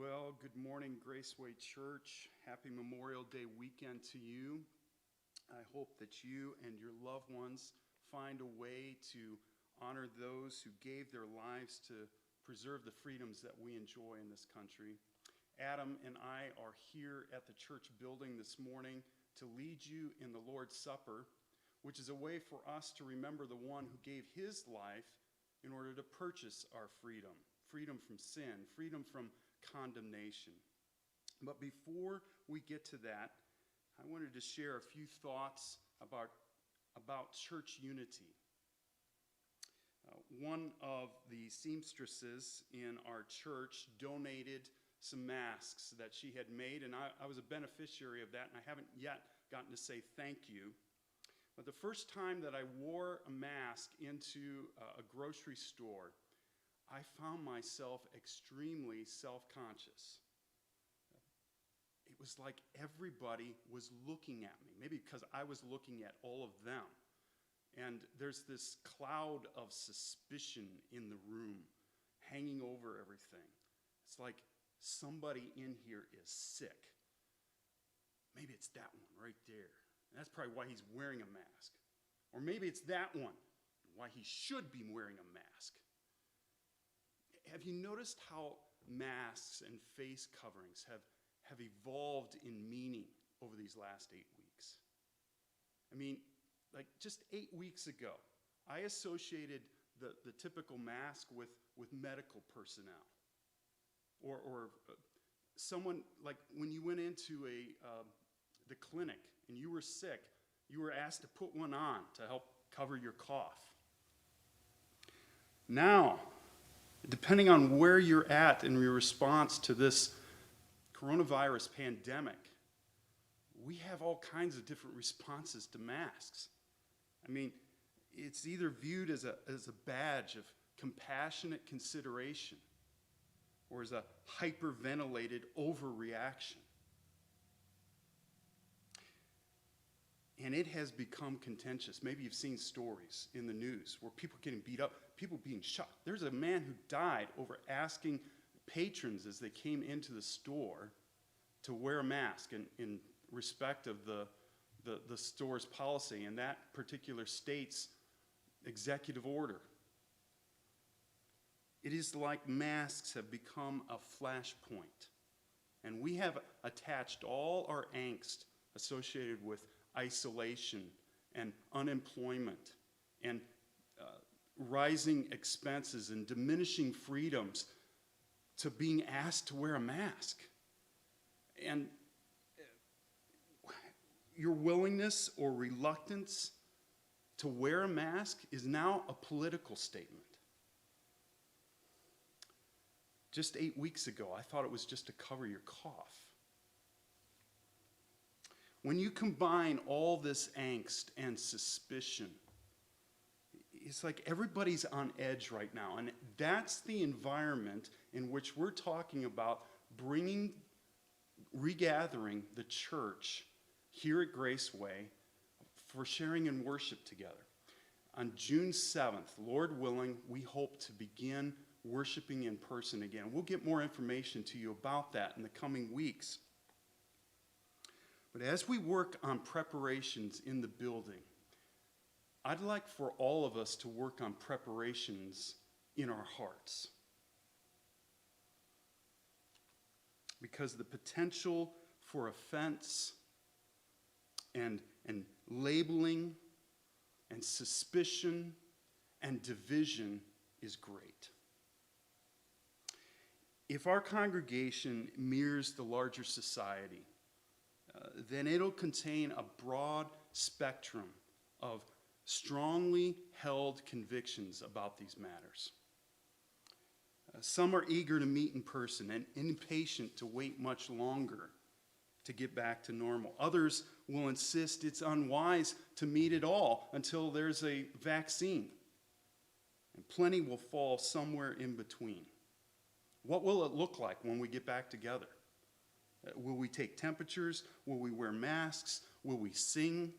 Well, good morning, GraceWay Church. Happy Memorial Day weekend to you. I hope that you and your loved ones find a way to honor those who gave their lives to preserve the freedoms that we enjoy in this country. Adam and I are here at the church building this morning to lead you in the Lord's Supper, which is a way for us to remember the one who gave his life in order to purchase our freedom. Freedom from sin, freedom from condemnation. But before we get to that, I wanted to share a few thoughts about church unity. One of the seamstresses in our church donated some masks that she had made, and I was a beneficiary of that, and I haven't yet gotten to say thank you. But the first time that I wore a mask into a grocery store, I found myself extremely self-conscious. It was like everybody was looking at me, maybe because I was looking at all of them. And there's this cloud of suspicion in the room hanging over everything. It's like somebody in here is sick. Maybe it's that one right there. And that's probably why he's wearing a mask. Or maybe it's that one, why he should be wearing a mask. Have you noticed how masks and face coverings have evolved in meaning over these last 8 weeks? I mean, like just 8 weeks ago, I associated the typical mask with medical personnel. Or someone, like when you went into the clinic and you were sick, you were asked to put one on to help cover your cough. Now, depending on where you're at in your response to this coronavirus pandemic, we have all kinds of different responses to masks. I mean, it's either viewed as a badge of compassionate consideration or as a hyperventilated overreaction. And it has become contentious. Maybe you've seen stories in the news where people are getting beat up, people being shot. There's a man who died over asking patrons as they came into the store to wear a mask in respect of the store's policy and that particular state's executive order. It is like masks have become a flashpoint. And we have attached all our angst associated with isolation and unemployment and rising expenses and diminishing freedoms to being asked to wear a mask. And your willingness or reluctance to wear a mask is now a political statement. Just 8 weeks ago, I thought it was just to cover your cough. When you combine all this angst and suspicion, it's like everybody's on edge right now. And that's the environment in which we're talking about regathering the church here at GraceWay for sharing and worship together. On June 7th, Lord willing, we hope to begin worshiping in person again. We'll get more information to you about that in the coming weeks. But as we work on preparations in the building, I'd like for all of us to work on preparations in our hearts. Because the potential for offense and labeling and suspicion and division is great. If our congregation mirrors the larger society, then it'll contain a broad spectrum of strongly held convictions about these matters. Some are eager to meet in person and impatient to wait much longer to get back to normal. Others will insist it's unwise to meet at all until there's a vaccine. And plenty will fall somewhere in between. What will it look like when we get back together? Will we take temperatures? Will we wear masks? Will we sing?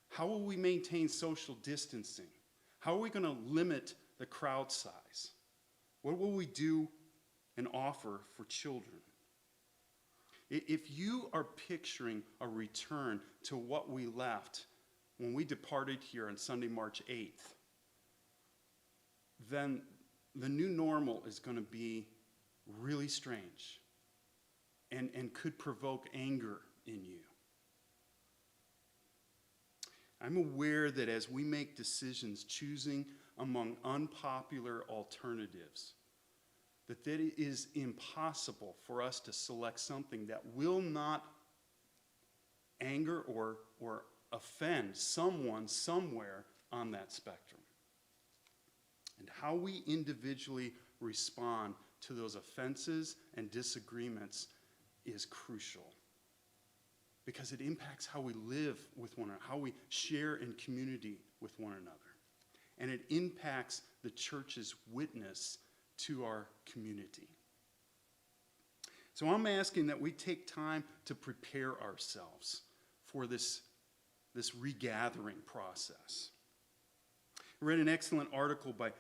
How will we maintain social distancing? How are we going to limit the crowd size? What will we do and offer for children? If you are picturing a return to what we left when we departed here on Sunday, March 8th, then the new normal is going to be really strange and could provoke anger in you. I'm aware that as we make decisions choosing among unpopular alternatives, that it is impossible for us to select something that will not anger or offend someone somewhere on that spectrum. And how we individually respond to those offenses and disagreements is crucial, because it impacts how we live with one another, how we share in community with one another. And it impacts the church's witness to our community. So I'm asking that we take time to prepare ourselves for this regathering process. I read an excellent article by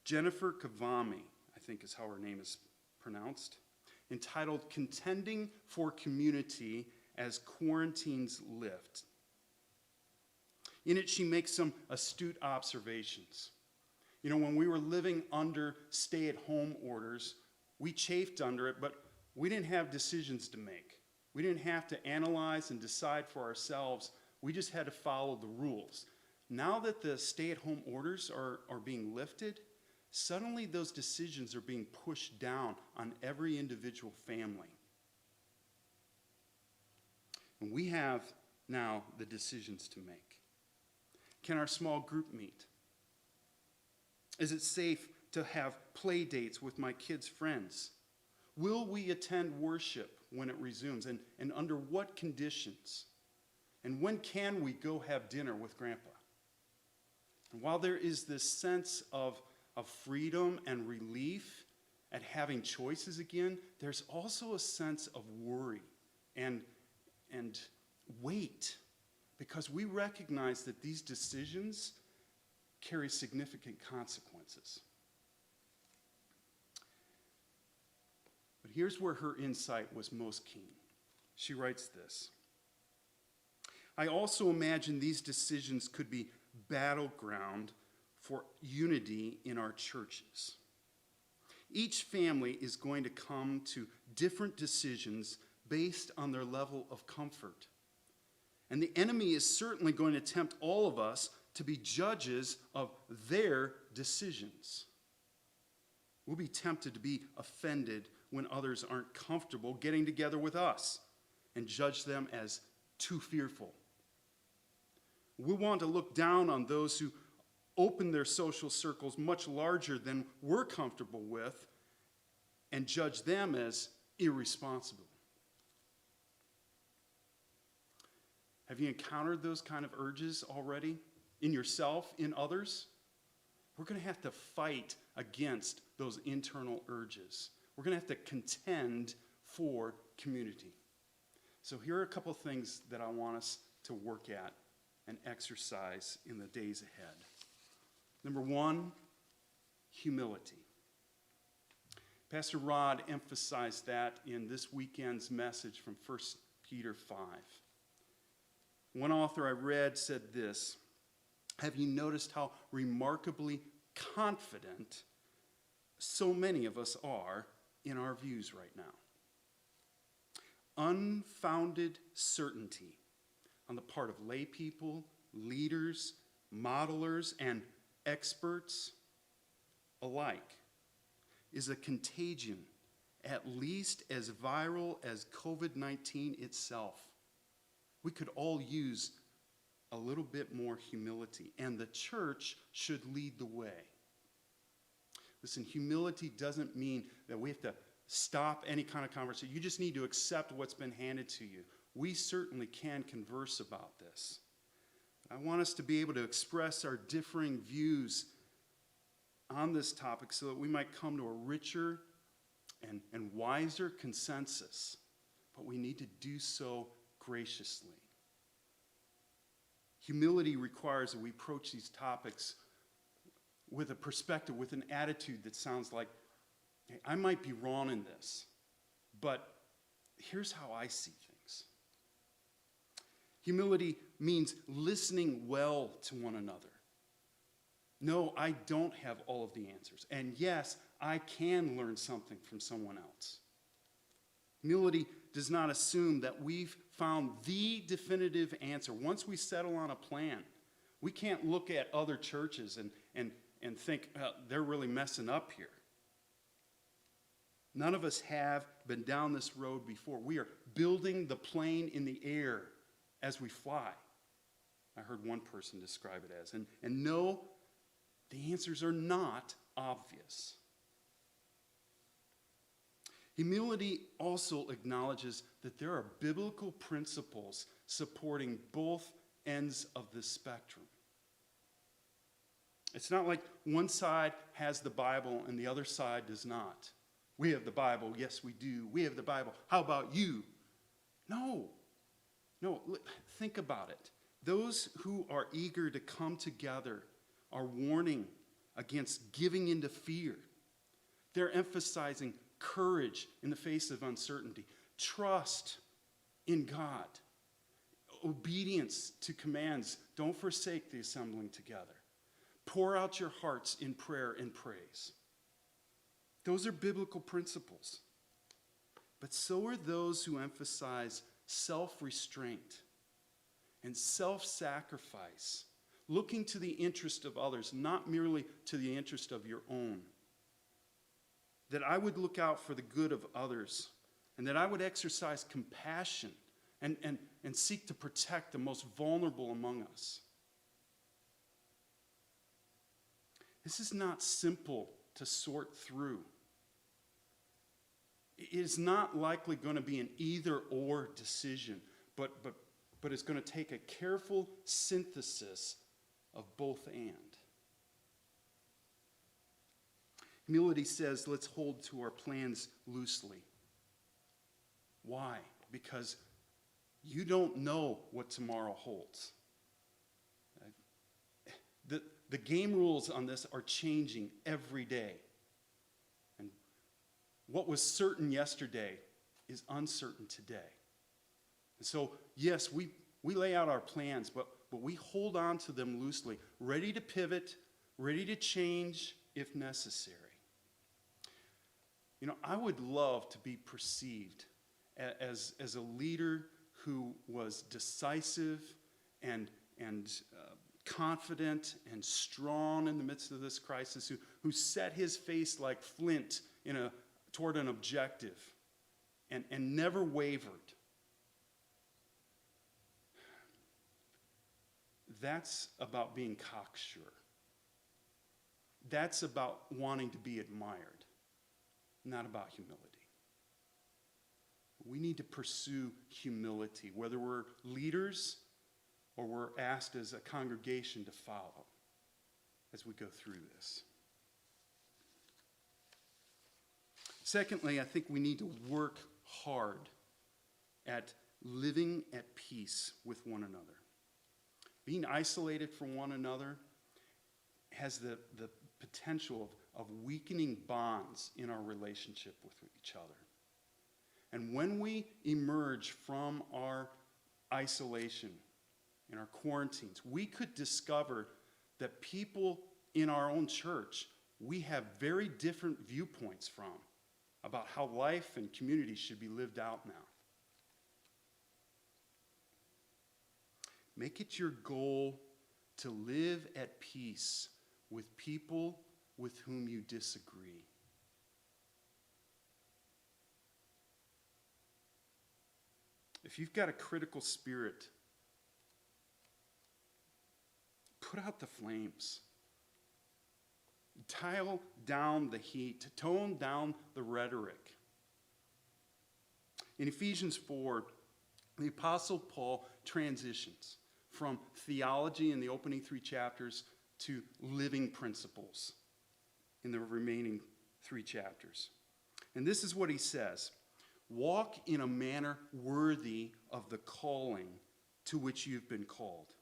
Jennifer Kavami, I think is how her name is pronounced, entitled "Contending for Community as Quarantines Lift." In it, she makes some astute observations. You know, when we were living under stay-at-home orders, we chafed under it, but we didn't have decisions to make. We didn't have to analyze and decide for ourselves. We just had to follow the rules. Now that the stay-at-home orders are being lifted, suddenly those decisions are being pushed down on every individual family. And we have now the decisions to make. Can our small group meet? Is it safe to have play dates with my kids' friends? Will we attend worship when it resumes, and under what conditions? And when can we go have dinner with Grandpa? And while there is this sense of freedom and relief at having choices again, there's also a sense of worry and weight, because we recognize that these decisions carry significant consequences. But here's where her insight was most keen. She writes this: "I also imagine these decisions could be battleground for unity in our churches. Each family is going to come to different decisions based on their level of comfort. And the enemy is certainly going to tempt all of us to be judges of their decisions. We'll be tempted to be offended when others aren't comfortable getting together with us and judge them as too fearful. We want to look down on those who open their social circles much larger than we're comfortable with and judge them as irresponsible." Have you encountered those kind of urges already in yourself, in others? We're going to have to fight against those internal urges. We're going to have to contend for community. So here are a couple things that I want us to work at and exercise in the days ahead. Number one, humility. Pastor Rod emphasized that in this weekend's message from 1 Peter 5. One author I read said this: "Have you noticed how remarkably confident so many of us are in our views right now? Unfounded certainty on the part of lay people, leaders, modelers, and experts alike is a contagion at least as viral as COVID-19 itself. We could all use a little bit more humility, and the church should lead the way." Listen, humility doesn't mean that we have to stop any kind of conversation. You just need to accept what's been handed to you. We certainly can converse about this. I want us to be able to express our differing views on this topic so that we might come to a richer and wiser consensus. But we need to do so graciously. Humility requires that we approach these topics with a perspective, with an attitude that sounds like, hey, I might be wrong in this, but here's how I see things. Humility means listening well to one another. No, I don't have all of the answers. And yes, I can learn something from someone else. Humility does not assume that we've found the definitive answer. Once we settle on a plan, we can't look at other churches and think, they're really messing up here. None of us have been down this road before. We are building the plane in the air as we fly. I heard one person describe it as. And no, the answers are not obvious. Humility also acknowledges that there are biblical principles supporting both ends of the spectrum. It's not like one side has the Bible and the other side does not. We have the Bible. Yes, we do. We have the Bible. How about you? No. Think about it. Those who are eager to come together are warning against giving into fear. They're emphasizing courage in the face of uncertainty, trust in God, obedience to commands. Don't forsake the assembling together. Pour out your hearts in prayer and praise. Those are biblical principles. But so are those who emphasize self-restraint and self-sacrifice, looking to the interest of others, not merely to the interest of your own. That I would look out for the good of others, and that I would exercise compassion and seek to protect the most vulnerable among us. This is not simple to sort through. It is not likely going to be an either-or decision, but it's going to take a careful synthesis of both and. Humility says, let's hold to our plans loosely. Why? Because you don't know what tomorrow holds. The game rules on this are changing every day. And what was certain yesterday is uncertain today. And so, yes, we lay out our plans, but we hold on to them loosely, ready to pivot, ready to change if necessary. You know, I would love to be perceived as a leader who was decisive and confident and strong in the midst of this crisis, who set his face like flint toward an objective and never wavered. That's about being cocksure. That's about wanting to be admired, not about humility. We need to pursue humility, whether we're leaders or we're asked as a congregation to follow as we go through this. Secondly, I think we need to work hard at living at peace with one another. Being isolated from one another has the potential of weakening bonds in our relationship with each other. And when we emerge from our isolation, in our quarantines, we could discover that people in our own church, we have very different viewpoints from about how life and community should be lived out now. Make it your goal to live at peace with people with whom you disagree. If you've got a critical spirit, put out the flames. Dial down the heat, tone down the rhetoric. In Ephesians 4, the Apostle Paul transitions from theology in the opening 3 chapters to living principles in the remaining 3 chapters. And this is what he says: walk in a manner worthy of the calling to which you've been called,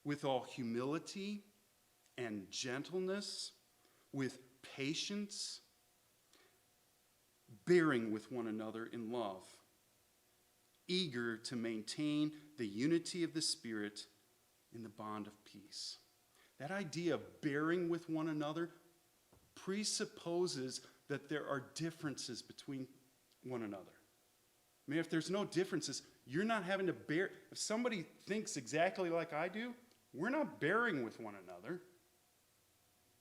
with all humility and gentleness, with patience, bearing with one another in love, eager to maintain the unity of the Spirit in the bond of peace. That idea of bearing with one another presupposes that there are differences between one another. I mean, if there's no differences, you're not having to bear. If somebody thinks exactly like I do, we're not bearing with one another.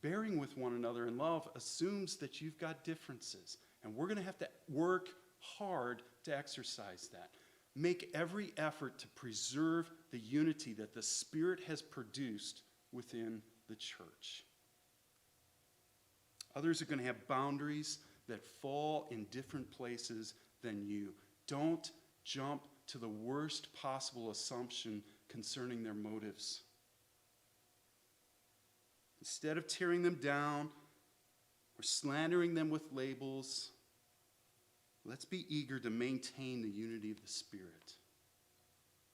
Bearing with one another in love assumes that you've got differences. And we're going to have to work hard to exercise that. Make every effort to preserve the unity that the Spirit has produced within the church. Others are going to have boundaries that fall in different places than you. Don't jump to the worst possible assumption concerning their motives. Instead of tearing them down or slandering them with labels, let's be eager to maintain the unity of the Spirit.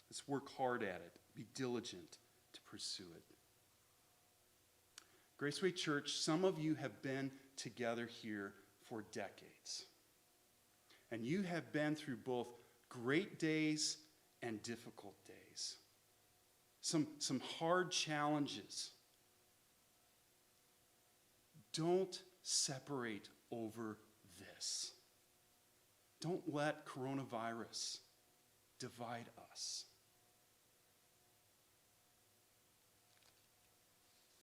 Let's work hard at it. Be diligent to pursue it. GraceWay Church, some of you have been together here for decades. And you have been through both great days and difficult days. Some hard challenges. Don't separate over this. Don't let coronavirus divide us.